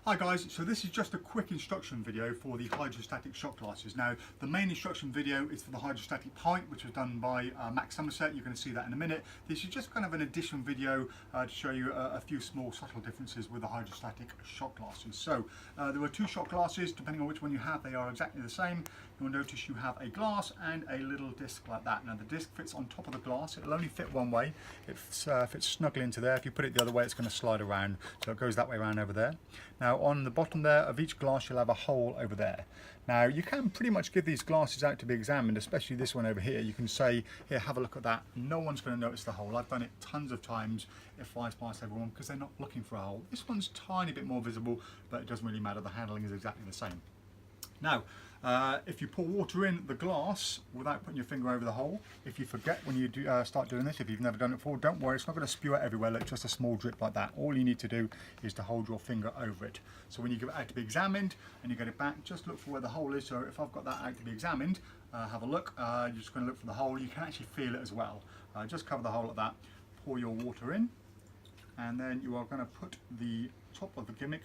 Hi guys, so this is just a quick instruction video for the hydrostatic shot glasses. Now the main instruction video is for the hydrostatic pint, which was done by Max Somerset. You're going to see that in a minute. This is just kind of an addition video to show you a few small subtle differences with the hydrostatic shot glasses. So there are two shot glasses. Depending on which one you have, they are exactly the same. You'll notice you have a glass and a little disc like that. Now the disc fits on top of the glass. It'll only fit one way. It fits snugly into there. If you put it the other way, it's going to slide around, so it goes that way around over there. Now on the bottom there of each glass you'll have a hole over there. Now you can pretty much give these glasses out to be examined, especially this one over here. You can say, here, have a look at that. No one's going to notice the hole. I've done it tons of times. It flies past everyone because they're not looking for a hole. This one's a tiny bit more visible, but it doesn't really matter. The handling is exactly the same. Now, if you pour water in the glass without putting your finger over the hole, if you forget when you start doing this, if you've never done it before, don't worry, it's not going to spew out everywhere. Look, just a small drip like that. All you need to do is to hold your finger over it. So when you give it out to be examined and you get it back, just look for where the hole is. So if I've got that out to be examined, have a look. You're just going to look for the hole. You can actually feel it as well. Just cover the hole like that, pour your water in, and then you are going to put the top of the gimmick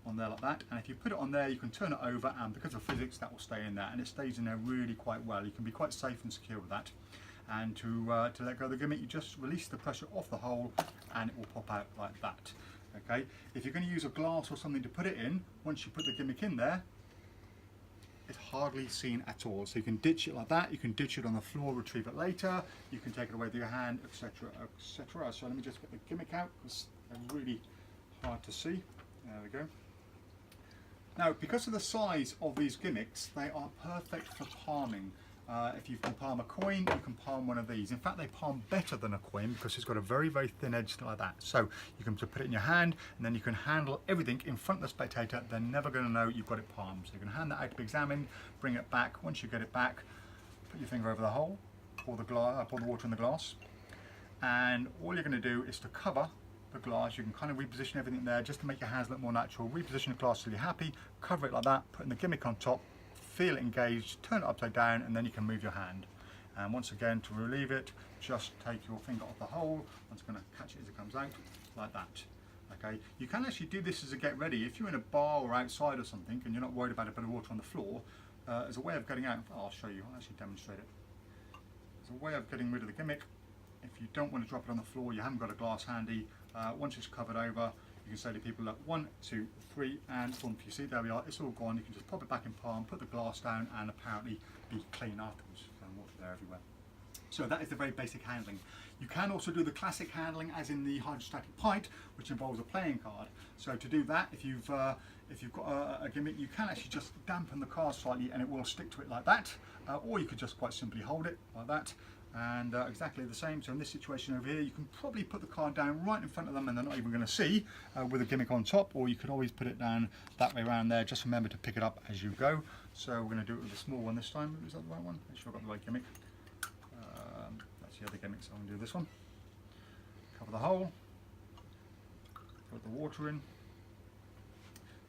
on there like that, and if you put it on there you can turn it over, and because of physics that will stay in there, and it stays in there really quite well. You can be quite safe and secure with that. And to let go of the gimmick, you just release the pressure off the hole and it will pop out like that. Okay, if you're going to use a glass or something to put it in, once you put the gimmick in there, it's hardly seen at all. So you can ditch it like that, you can ditch it on the floor, retrieve it later, you can take it away with your hand, etc, etc. So let me just get the gimmick out because they're really hard to see. There we go. Now, because of the size of these gimmicks, they are perfect for palming. If you can palm a coin, you can palm one of these. In fact, they palm better than a coin because it's got a very, very thin edge like that. So you can just put it in your hand, and then you can handle everything in front of the spectator. They're never going to know you've got it palmed. So you can hand that out to be examined, bring it back. Once you get it back, put your finger over the hole, pour the water in the glass, and all you're going to do is to cover the glass. You can kind of reposition everything there just to make your hands look more natural. Reposition the glass till you're happy, cover it like that, put in the gimmick on top, feel it engaged, turn it upside down, and then you can move your hand. And once again, to relieve it, just take your finger off the hole. I'm just going to catch it as it comes out, like that. Okay, you can actually do this as a get ready. If you're in a bar or outside or something and you're not worried about a bit of water on the floor, as a way of getting out, I'll show you, I'll actually demonstrate it. As a way of getting rid of the gimmick, if you don't want to drop it on the floor, you haven't got a glass handy, once it's covered over, you can say to people, look, 1, 2, 3, and boom, you see, there we are, it's all gone. You can just pop it back in palm, put the glass down, and apparently be clean afterwards. And water there everywhere. So that is the very basic handling. You can also do the classic handling as in the hydrostatic pint, which involves a playing card. So to do that, if you've got a gimmick, you can actually just dampen the card slightly and it will stick to it like that, or you could just quite simply hold it like that. And exactly the same. So in this situation over here, you can probably put the card down right in front of them and they're not even going to see, with a gimmick on top, or you could always put it down that way around there. Just remember to pick it up as you go. So we're going to do it with a small one this time. Is that the right one? Make sure I've got the right gimmick. That's the other gimmick, so I'm going to do this one. Cover the hole, put the water in,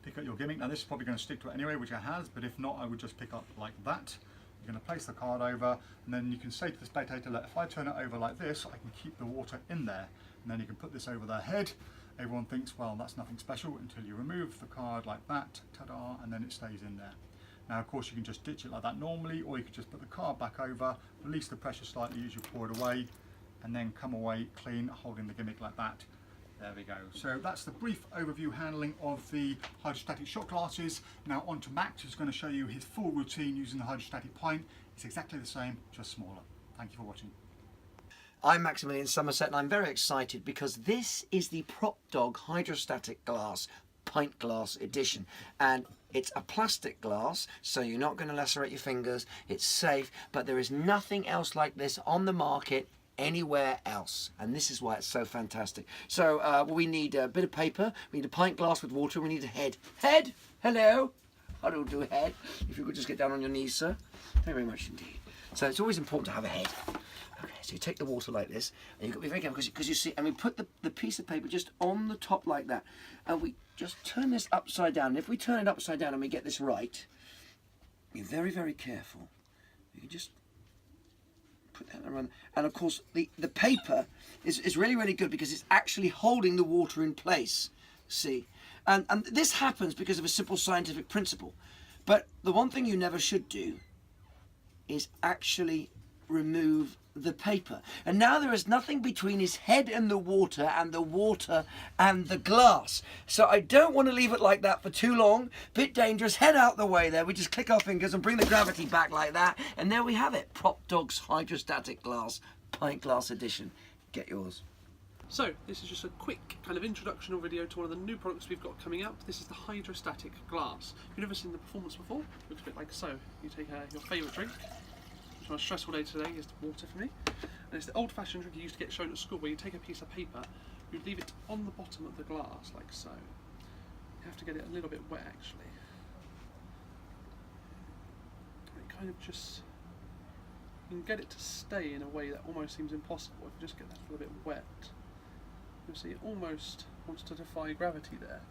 pick up your gimmick. Now this is probably going to stick to it anyway, which it has, but if not, I would just pick up like that. You're going to place the card over, and then you can say to the spectator, look, if I turn it over like this, I can keep the water in there. And then you can put this over their head. Everyone thinks, well, that's nothing special until you remove the card like that, ta-da, and then it stays in there. Now, of course, you can just ditch it like that normally, or you could just put the card back over, release the pressure slightly as you pour it away, and then come away clean, holding the gimmick like that. There we go. So that's the brief overview handling of the hydrostatic shot glasses. Now on to Max, who's going to show you his full routine using the hydrostatic pint. It's exactly the same, just smaller. Thank you for watching. I'm Maximilian Somerset, and I'm very excited because this is the PropDog Hydrostatic Glass Pint Glass Edition, and it's a plastic glass, so you're not going to lacerate your fingers. It's safe, but there is nothing else like this on the market anywhere else, and this is why it's so fantastic. So well, we need a bit of paper, we need a pint glass with water, we need a head. Head! Hello! How do we do a head? If you could just get down on your knees, sir. Thank you very much indeed. So it's always important to have a head. Okay, so you take the water like this, and you've got to be very careful because you see, and we put the piece of paper just on the top like that, and we just turn this upside down. And if we turn it upside down and we get this right, be very, very careful. You can just put that around, and of course the paper is really, really good because it's actually holding the water in place. See, And this happens because of a simple scientific principle. But the one thing you never should do is actually remove the paper. And now there is nothing between his head and the water and the glass. So I don't want to leave it like that for too long. Bit dangerous. Head out the way there. We just click our fingers and bring the gravity back like that. And there we have it. PropDog's Hydrostatic Glass Pint Glass Edition. Get yours. So this is just a quick kind of introductional video to one of the new products we've got coming out. This is the Hydrostatic Glass. If you've never seen the performance before, it looks a bit like so. You take your favourite drink, which on a stressful day today is water for me. And it's the old-fashioned drink you used to get shown at school where you take a piece of paper, you leave it on the bottom of the glass like so. You have to get it a little bit wet actually. And it kind of just, you can get it to stay in a way that almost seems impossible if you just get that a little bit wet. You'll see it almost wants to defy gravity there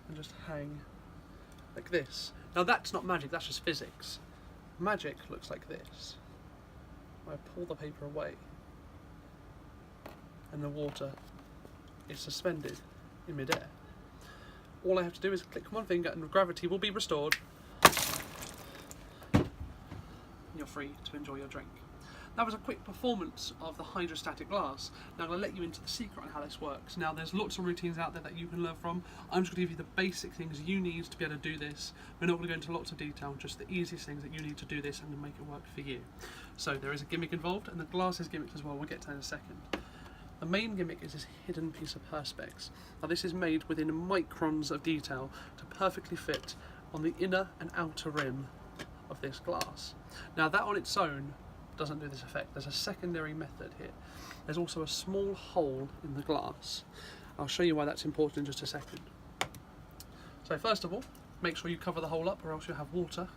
and just hang like this. Now that's not magic, that's just physics. Magic looks like this. I pull the paper away and the water is suspended in midair. All I have to do is click one finger and gravity will be restored. You're free to enjoy your drink. That was a quick performance of the Hydrostatic Glass. Now I'm going to let you into the secret on how this works. Now there's lots of routines out there that you can learn from. I'm just going to give you the basic things you need to be able to do this. We're not going to go into lots of detail, just the easiest things that you need to do this and to make it work for you. So there is a gimmick involved and the glass is gimmicked as well. We'll get to that in a second. The main gimmick is this hidden piece of perspex. Now this is made within microns of detail to perfectly fit on the inner and outer rim of this glass. Now that on its own doesn't do this effect. There's a secondary method here. There's also a small hole in the glass. I'll show you why that's important in just a second. So first of all, make sure you cover the hole up or else you'll have water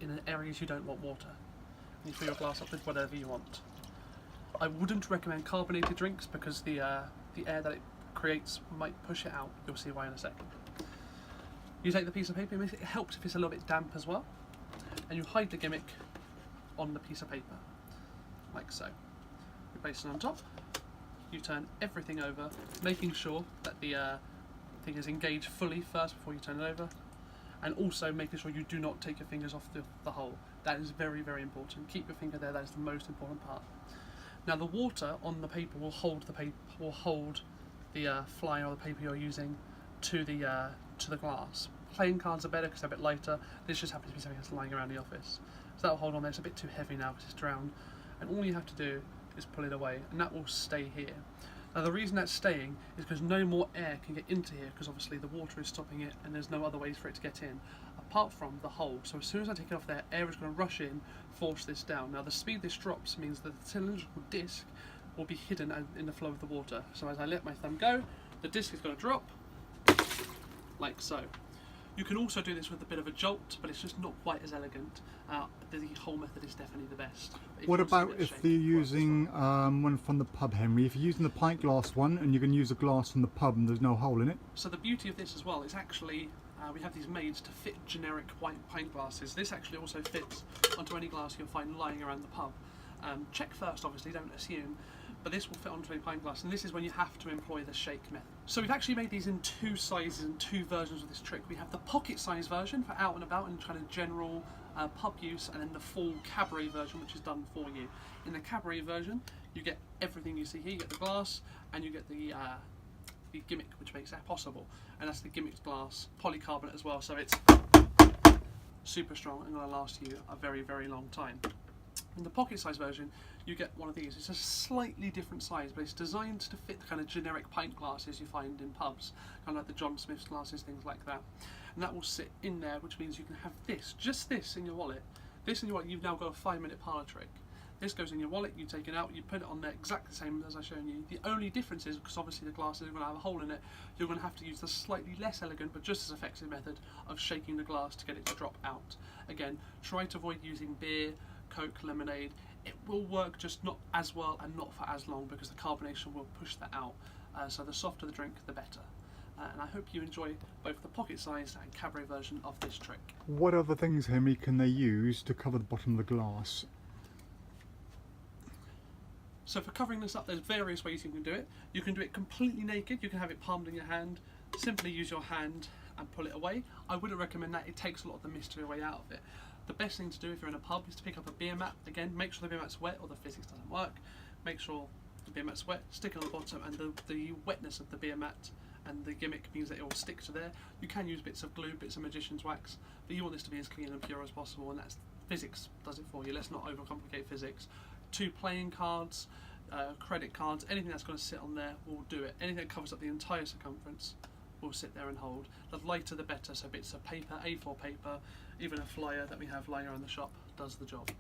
in areas you don't want water. And you fill your glass up with whatever you want. I wouldn't recommend carbonated drinks because the air that it creates might push it out. You'll see why in a second. You take the piece of paper, it helps if it's a little bit damp as well, and you hide the gimmick on the piece of paper, like so. You place it on top, you turn everything over, making sure that the thing is engaged fully first before you turn it over, and also making sure you do not take your fingers off the hole. That is very, very important. Keep your finger there, that is the most important part. Now the water on the paper will hold the fly or the paper you're using to the glass. Plain cards are better because they're a bit lighter. This just happens to be something that's lying around the office. So that'll hold on there. It's a bit too heavy now because it's drowned. And all you have to do is pull it away and that will stay here. Now the reason that's staying is because no more air can get into here because obviously the water is stopping it and there's no other ways for it to get in apart from the hole. So as soon as I take it off there, air is going to rush in, force this down. Now the speed this drops means that the cylindrical disc will be hidden in the flow of the water. So as I let my thumb go, the disc is going to drop like so. You can also do this with a bit of a jolt, but it's just not quite as elegant. The whole method is definitely the best. What about if you're using one from the pub, Henry? If you're using the pint glass one and you're going to use a glass from the pub and there's no hole in it? So the beauty of this as well is actually we have these made to fit generic white pint glasses. This actually also fits onto any glass you'll find lying around the pub. Check first, obviously, don't assume. But this will fit onto a pint glass, and this is when you have to employ the shake method. So we've actually made these in two sizes and two versions of this trick. We have the pocket size version for out and about and kind of general pub use, and then the full cabaret version, which is done for you. In the cabaret version, you get everything you see here. You get the glass, and you get the gimmick, which makes that possible. And that's the gimmicked glass, polycarbonate as well, so it's super strong and going to last you a very, very long time. In the pocket size version, you get one of these. It's a slightly different size, but it's designed to fit the kind of generic pint glasses you find in pubs, kind of like the John Smith's glasses, things like that. And that will sit in there, which means you can have this, just this in your wallet. This in your wallet, you've now got a 5-minute parlour trick. This goes in your wallet, you take it out, you put it on there exactly the same as I've shown you. The only difference is, because obviously the glass is going to have a hole in it, you're going to have to use the slightly less elegant but just as effective method of shaking the glass to get it to drop out. Again, try to avoid using beer, Coke, lemonade. It will work, just not as well and not for as long because the carbonation will push that out. So the softer the drink, the better. And I hope you enjoy both the pocket size and cabaret version of this trick. What other things, Henry, can they use to cover the bottom of the glass? So for covering this up, there's various ways you can do it. You can do it completely naked. You can have it palmed in your hand. simply use your hand and pull it away. I wouldn't recommend that, it takes a lot of the mystery away out of it. The best thing to do if you're in a pub is to pick up a beer mat. Again, make sure the beer mat's wet or the physics doesn't work. Make sure the beer mat's wet, stick it on the bottom, and the wetness of the beer mat and the gimmick means that it will stick to there. You can use bits of glue, bits of magician's wax, but you want this to be as clean and pure as possible, and that's physics does it for you. Let's not overcomplicate physics. 2 playing cards, credit cards, anything that's going to sit on there will do it. Anything that covers up the entire circumference will sit there and hold. The lighter the better, so bits of paper, A4 paper, even a flyer that we have lying around the shop does the job.